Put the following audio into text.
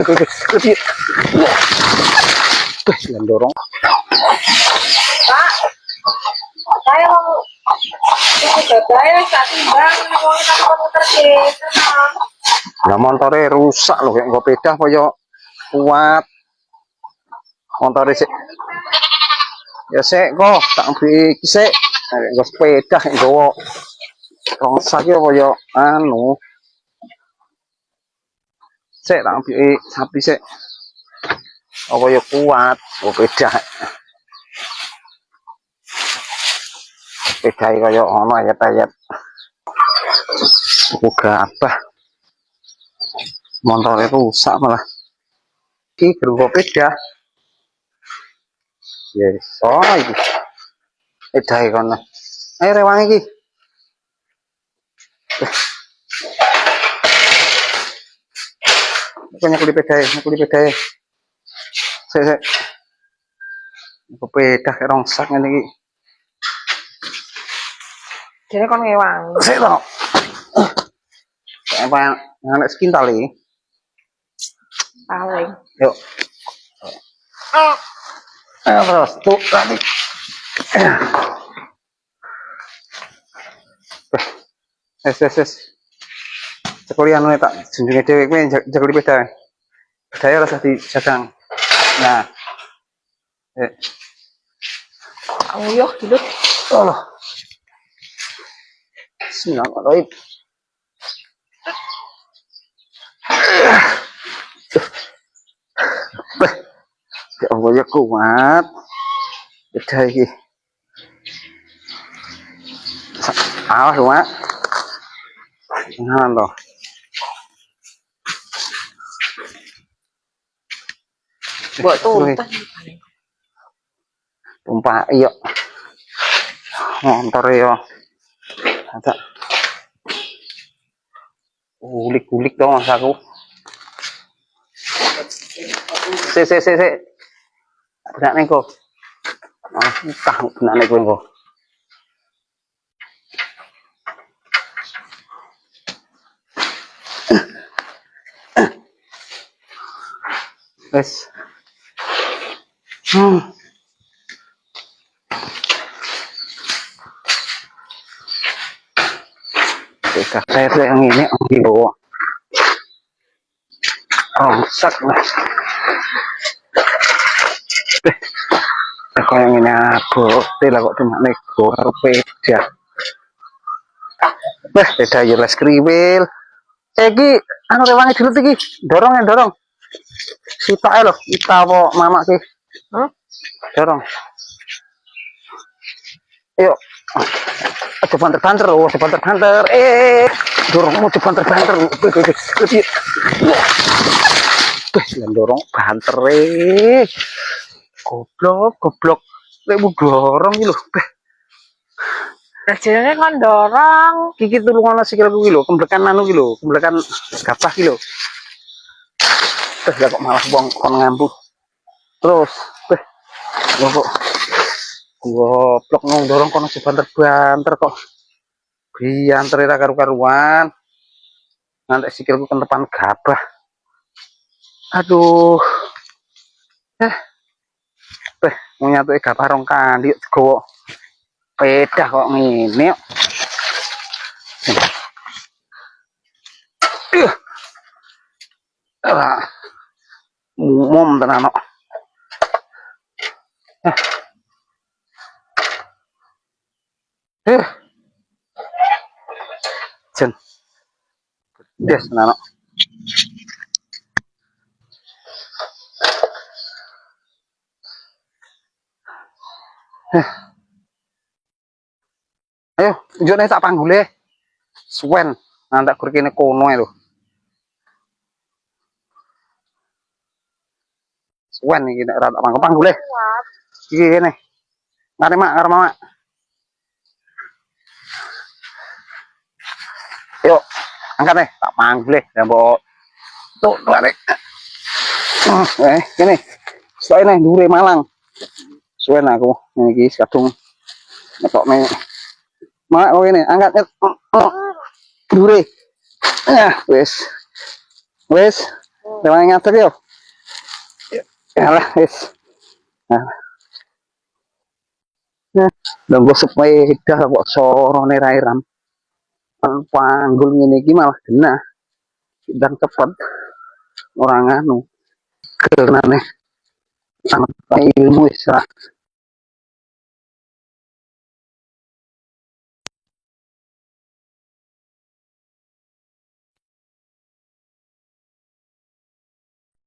Lebih. Tuh, yang dorong. Pak, saya mau ikut saya tak timbang mau muter Nah, motornya rusak loh, kayak gue peda apa yo kuat. Motornya sih. Ya sik kok, tak ambil sik. Gue sepeda gue rongsak ya apa yo anu. Sik tak ambil sapi sik. Apa yo kuat, gue peda. Peda kaya ono ayat-ayat. Uga apa? Motornya rusak malah. Iki gerung peda. Yes, oh iki. Peda kono. Ayo rewang iki. Nyekuli peda, nyekuli peda. Sik. Peda kaya rongsak ngene iki. Jadi kon ngewang. Sik to. Apa anak sekintal iki? Paling. Yuk. Ayo terus tuh tadi. Yes. Sekali anu tak junjunge dhewe kuwi jago peda. Pedaya rasa dijagang. Nah. Nguyuh hidup. Allah. Bismillahirrahmanirrahim. Ya Allah ya kuat. Peda iki. Awas Mak. Nah loh. Buat tumpah. Tumpah iya. Motor ya. Ada. Gulik-gulik dong mas aku. Sik. Benak nih kok. Entah benak nih kok. Wes. Saya yang ini di bawah. Sak lah. Aku yang ini apa? Tidak kok cuma nego peda. Peda jelas kriwil. Egi, anu rewangi dulu iki. Dorong. Sita loh, kita apa mama sih? Dorong. Ayo. Aja banter-banter, dorong mau banter-banter. Lebih. Yang dorong banter Goblok. Lek dorong iki lho. Jenenge kon dorong. Iki tulungan sikilku iki lho, kemblekan anu iki lho, kemblekan gapah iki lho. Ya kok malah wong kon ngambu. Terus, kok goblok ngong dorong kono banter kok. Bianter ra karu-karuan. Nanti sikilku kentepan gabah. Aduh. Mau nyatuke gabah rong kandi digowo peda kok ngene. Mum tenan kok. Jen. Des tenan kok. Ayo, tunjukne tak panggule. Suwen, nanti kur kene kono lho. Suwen iki nek ora tak panggule. Iki kene. Ngare Mak, karo Mama. Yuk, angkat nih, tak panggule. Ya mbok. Tuh, tarik. Kene. Selain nih dure Malang. Suwen aku iki kadung netokne. Mak oh ini angkat dure. Ya, wis. Dewan ngatur yo. Alah, wis. Nah, lho gosok sepeda kok sorone ra iram. Panggul ngene iki malah genah. Dan cepet orang anu kenane sama ilmu wis ra